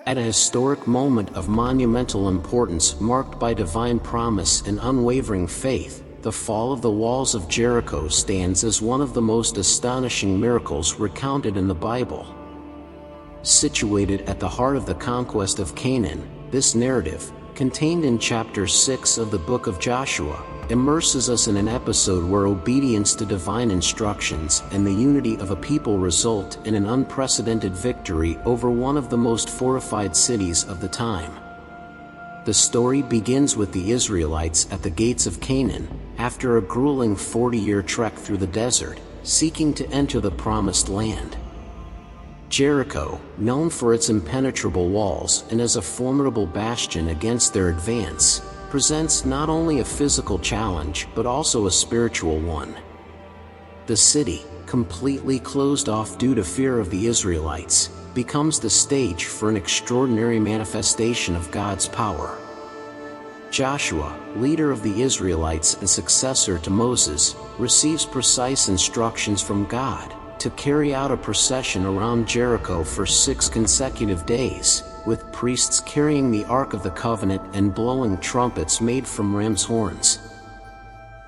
At a historic moment of monumental importance marked by divine promise and unwavering faith, the fall of the walls of Jericho stands as one of the most astonishing miracles recounted in the Bible. Situated at the heart of the conquest of Canaan, this narrative, contained in chapter 6 of the book of Joshua, immerses us in an episode where obedience to divine instructions and the unity of a people result in an unprecedented victory over one of the most fortified cities of the time. The story begins with the Israelites at the gates of Canaan, after a grueling 40-year trek through the desert, seeking to enter the promised land. Jericho, known for its impenetrable walls and as a formidable bastion against their advance, presents not only a physical challenge but also a spiritual one. The city, completely closed off due to fear of the Israelites, becomes the stage for an extraordinary manifestation of God's power. Joshua, leader of the Israelites and successor to Moses, receives precise instructions from God to carry out a procession around Jericho for 6 consecutive days, with priests carrying the Ark of the Covenant and blowing trumpets made from ram's horns.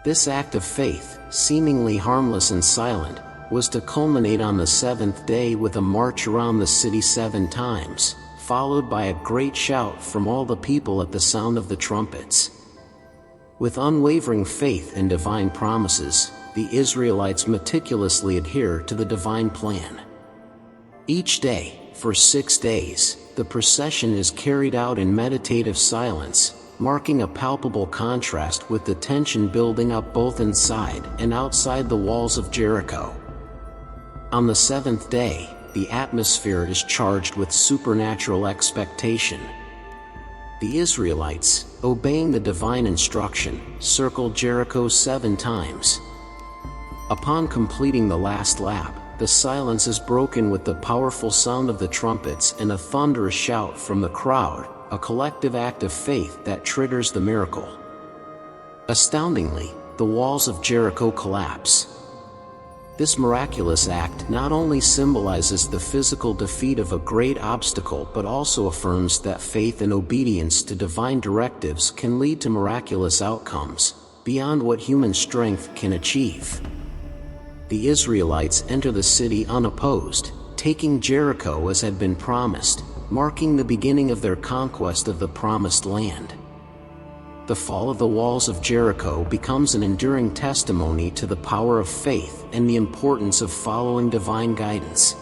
This act of faith, seemingly harmless and silent, was to culminate on the 7th day with a march around the city 7 times, followed by a great shout from all the people at the sound of the trumpets. With unwavering faith in divine promises, the Israelites meticulously adhere to the divine plan. Each day, for 6 days, the procession is carried out in meditative silence, marking a palpable contrast with the tension building up both inside and outside the walls of Jericho. On the 7th day, the atmosphere is charged with supernatural expectation. The Israelites, obeying the divine instruction, circle Jericho 7 times. Upon completing the last lap, the silence is broken with the powerful sound of the trumpets and a thunderous shout from the crowd, a collective act of faith that triggers the miracle. Astoundingly, the walls of Jericho collapse. This miraculous act not only symbolizes the physical defeat of a great obstacle but also affirms that faith and obedience to divine directives can lead to miraculous outcomes, beyond what human strength can achieve. The Israelites enter the city unopposed, taking Jericho as had been promised, marking the beginning of their conquest of the promised land. The fall of the walls of Jericho becomes an enduring testimony to the power of faith and the importance of following divine guidance.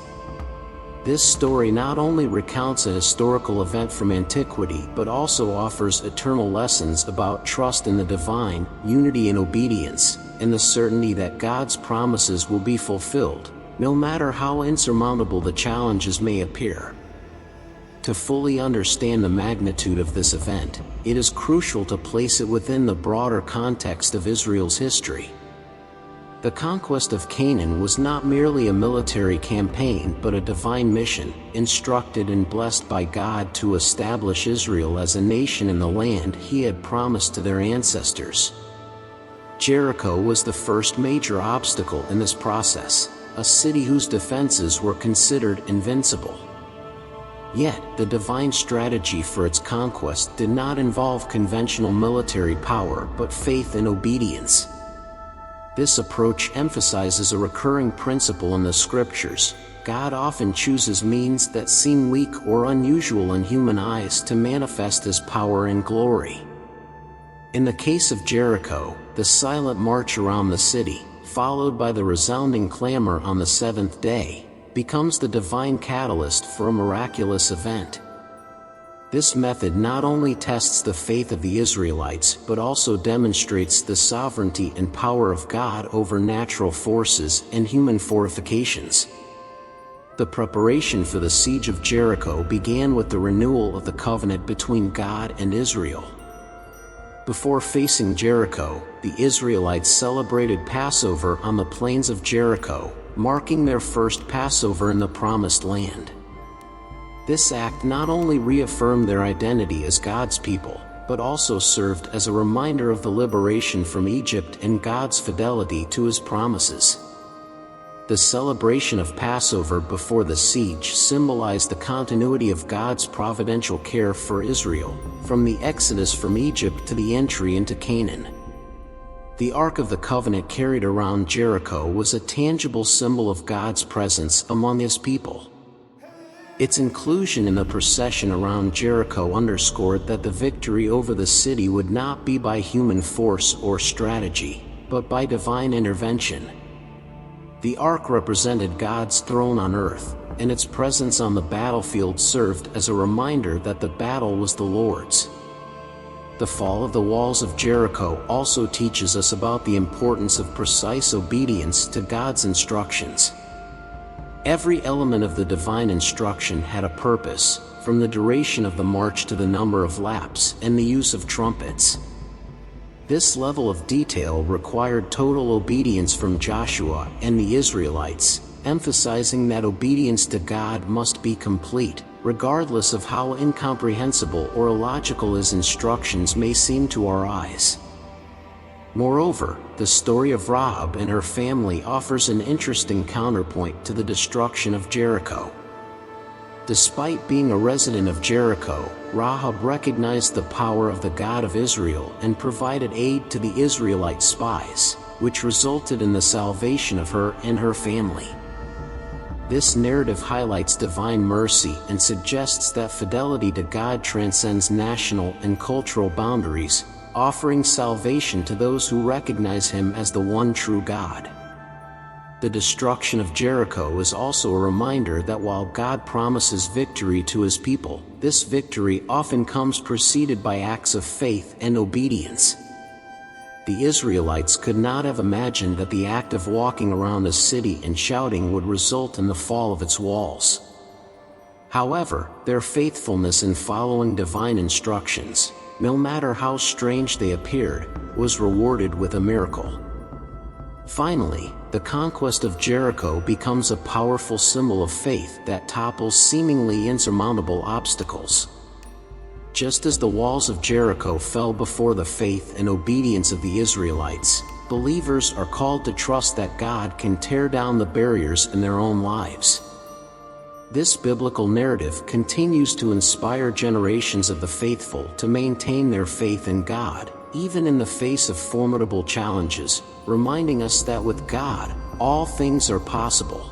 This story not only recounts a historical event from antiquity but also offers eternal lessons about trust in the divine, unity in obedience, and the certainty that God's promises will be fulfilled, no matter how insurmountable the challenges may appear. To fully understand the magnitude of this event, it is crucial to place it within the broader context of Israel's history. The conquest of Canaan was not merely a military campaign but a divine mission, instructed and blessed by God to establish Israel as a nation in the land He had promised to their ancestors. Jericho was the first major obstacle in this process, a city whose defenses were considered invincible. Yet, the divine strategy for its conquest did not involve conventional military power but faith and obedience. This approach emphasizes a recurring principle in the scriptures: God often chooses means that seem weak or unusual in human eyes to manifest His power and glory. In the case of Jericho, the silent march around the city, followed by the resounding clamor on the 7th day, becomes the divine catalyst for a miraculous event. This method not only tests the faith of the Israelites but also demonstrates the sovereignty and power of God over natural forces and human fortifications. The preparation for the siege of Jericho began with the renewal of the covenant between God and Israel. Before facing Jericho, the Israelites celebrated Passover on the plains of Jericho, marking their first Passover in the Promised Land. This act not only reaffirmed their identity as God's people, but also served as a reminder of the liberation from Egypt and God's fidelity to His promises. The celebration of Passover before the siege symbolized the continuity of God's providential care for Israel, from the exodus from Egypt to the entry into Canaan. The Ark of the Covenant carried around Jericho was a tangible symbol of God's presence among His people. Its inclusion in the procession around Jericho underscored that the victory over the city would not be by human force or strategy, but by divine intervention. The Ark represented God's throne on earth, and its presence on the battlefield served as a reminder that the battle was the Lord's. The fall of the walls of Jericho also teaches us about the importance of precise obedience to God's instructions. Every element of the divine instruction had a purpose, from the duration of the march to the number of laps and the use of trumpets. This level of detail required total obedience from Joshua and the Israelites, emphasizing that obedience to God must be complete, regardless of how incomprehensible or illogical His instructions may seem to our eyes. Moreover, the story of Rahab and her family offers an interesting counterpoint to the destruction of Jericho. Despite being a resident of Jericho, Rahab recognized the power of the God of Israel and provided aid to the Israelite spies, which resulted in the salvation of her and her family. This narrative highlights divine mercy and suggests that fidelity to God transcends national and cultural boundaries, offering salvation to those who recognize Him as the one true God. The destruction of Jericho is also a reminder that while God promises victory to His people, this victory often comes preceded by acts of faith and obedience. The Israelites could not have imagined that the act of walking around the city and shouting would result in the fall of its walls. However, their faithfulness in following divine instructions, no matter how strange they appeared, was rewarded with a miracle. Finally, the conquest of Jericho becomes a powerful symbol of faith that topples seemingly insurmountable obstacles. Just as the walls of Jericho fell before the faith and obedience of the Israelites, believers are called to trust that God can tear down the barriers in their own lives. This biblical narrative continues to inspire generations of the faithful to maintain their faith in God, even in the face of formidable challenges, reminding us that with God, all things are possible.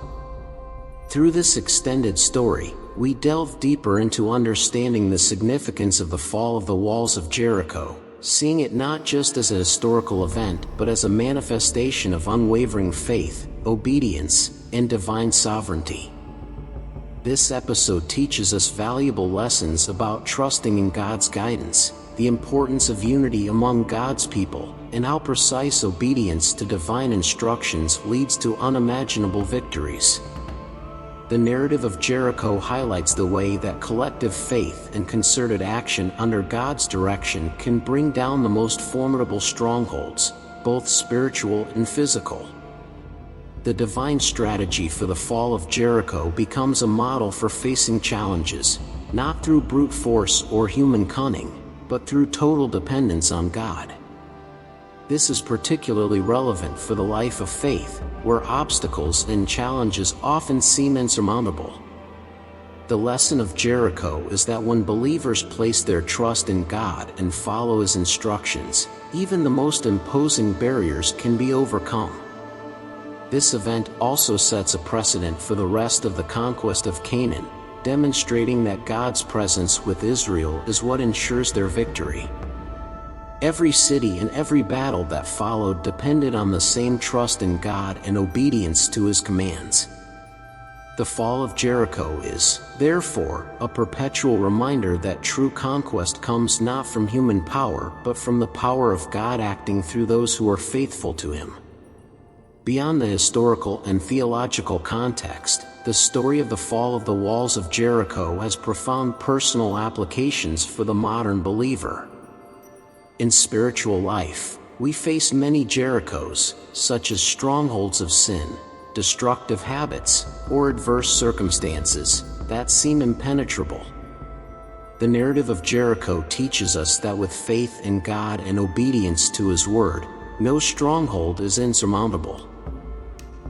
Through this extended story, we delve deeper into understanding the significance of the fall of the walls of Jericho, seeing it not just as a historical event but as a manifestation of unwavering faith, obedience, and divine sovereignty. This episode teaches us valuable lessons about trusting in God's guidance, the importance of unity among God's people, and how precise obedience to divine instructions leads to unimaginable victories. The narrative of Jericho highlights the way that collective faith and concerted action under God's direction can bring down the most formidable strongholds, both spiritual and physical. The divine strategy for the fall of Jericho becomes a model for facing challenges, not through brute force or human cunning, but through total dependence on God. This is particularly relevant for the life of faith, where obstacles and challenges often seem insurmountable. The lesson of Jericho is that when believers place their trust in God and follow His instructions, even the most imposing barriers can be overcome. This event also sets a precedent for the rest of the conquest of Canaan, demonstrating that God's presence with Israel is what ensures their victory. Every city and every battle that followed depended on the same trust in God and obedience to His commands. The fall of Jericho is, therefore, a perpetual reminder that true conquest comes not from human power but from the power of God acting through those who are faithful to Him. Beyond the historical and theological context, the story of the fall of the walls of Jericho has profound personal applications for the modern believer. In spiritual life, we face many Jerichos, such as strongholds of sin, destructive habits, or adverse circumstances that seem impenetrable. The narrative of Jericho teaches us that with faith in God and obedience to His word, no stronghold is insurmountable.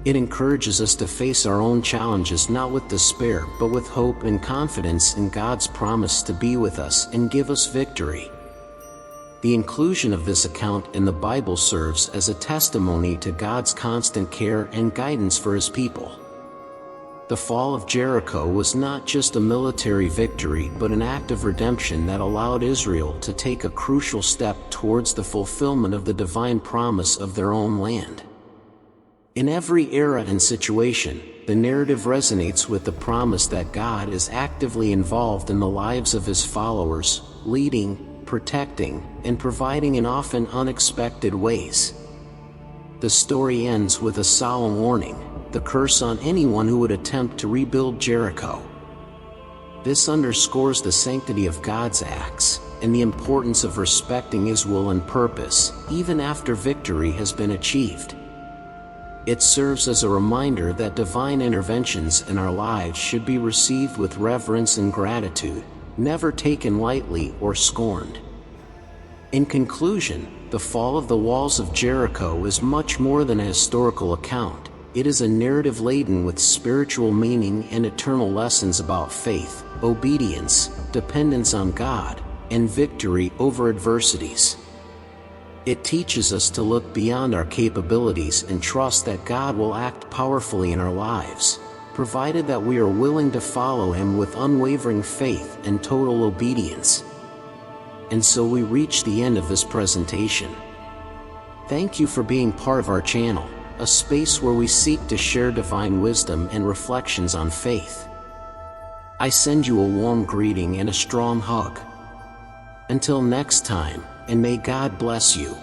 It encourages us to face our own challenges not with despair but with hope and confidence in God's promise to be with us and give us victory. The inclusion of this account in the Bible serves as a testimony to God's constant care and guidance for His people. The fall of Jericho was not just a military victory but an act of redemption that allowed Israel to take a crucial step towards the fulfillment of the divine promise of their own land. In every era and situation, the narrative resonates with the promise that God is actively involved in the lives of His followers, leading, protecting, and providing in often unexpected ways. The story ends with a solemn warning: the curse on anyone who would attempt to rebuild Jericho. This underscores the sanctity of God's acts and the importance of respecting His will and purpose, even after victory has been achieved. It serves as a reminder that divine interventions in our lives should be received with reverence and gratitude, never taken lightly or scorned. In conclusion, the fall of the walls of Jericho is much more than a historical account. It is a narrative laden with spiritual meaning and eternal lessons about faith, obedience, dependence on God, and victory over adversities. It teaches us to look beyond our capabilities and trust that God will act powerfully in our lives, provided that we are willing to follow Him with unwavering faith and total obedience. And so we reach the end of this presentation. Thank you for being part of our channel, a space where we seek to share divine wisdom and reflections on faith. I send you a warm greeting and a strong hug. Until next time, and may God bless you.